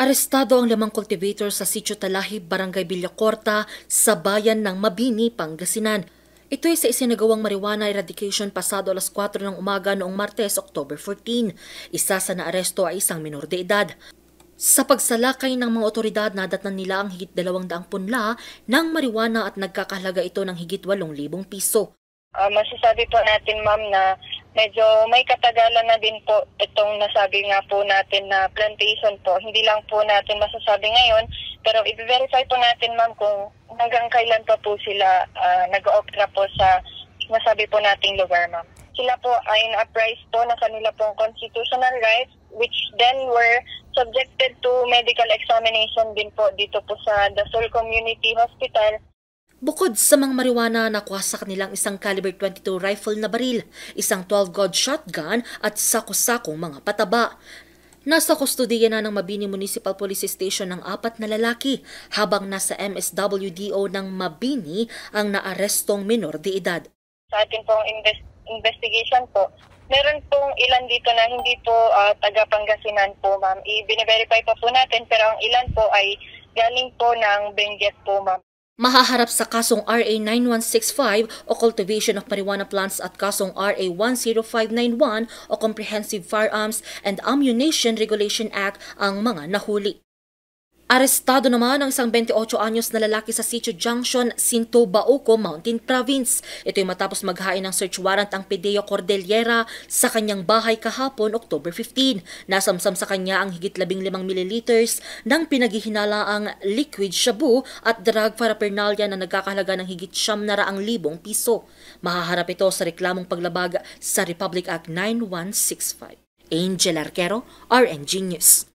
Arestado ang 5 cultivator sa Sitio Talahib, Barangay Villacorta, sa bayan ng Mabini, Pangasinan. Ito ay sa isinagawang marijuana eradication pasado alas 4 ng umaga noong Martes, October 14. Isa sa naaresto ay isang minor de edad. Sa pagsalakay ng mga otoridad, nadatnan nila ang higit 200 punla ng marijuana at nagkakahalaga ito ng higit 8,000 piso. Masasabi po natin, ma'am, na medyo may katagalan na din po itong nasabi nga po natin na plantation po. Hindi lang po natin masasabi ngayon, pero i-verify po natin, ma'am, kung hanggang kailan pa po sila nag-oopera po sa nasabi po nating lugar, ma'am. Sila po ay na-apprise po na kanila pong constitutional rights, which then were subjected to medical examination din po dito po sa Dasol Community Hospital. Bukod sa mga marijuana, nakuha sa kanilang isang caliber 22 rifle na baril, isang 12-gauge shotgun at sako-sakong mga pataba. Nasa kustudiya na ng Mabini Municipal Police Station ng 4 na lalaki, habang nasa MSWDO ng Mabini ang naarestong minor de edad. Sa ating pong investigation po, meron pong ilan dito na hindi po taga-Pangasinan po, ma'am. I-verify pa po natin, pero ang ilan po ay galing po ng Benguet po, ma'am. Mahaharap sa kasong RA 9165 o Cultivation of Marijuana Plants at kasong RA 10591 o Comprehensive Firearms and Ammunition Regulation Act ang mga nahuli. Arestado naman ang isang 28 anyos na lalaki sa Sitio Junction, Sinto, Bauco, Mountain Province. Ito'y matapos maghain ng search warrant ang Pideo Cordillera sa kanyang bahay kahapon, October 15. Nasamsam sa kanya ang higit 15 milliliters ng pinaghihinalaang liquid shabu at drug paraphernalia na nagkakahalaga ng higit 900,000 piso. Mahaharap ito sa reklamong paglabag sa Republic Act 9165. Angel Arquero, RNG News.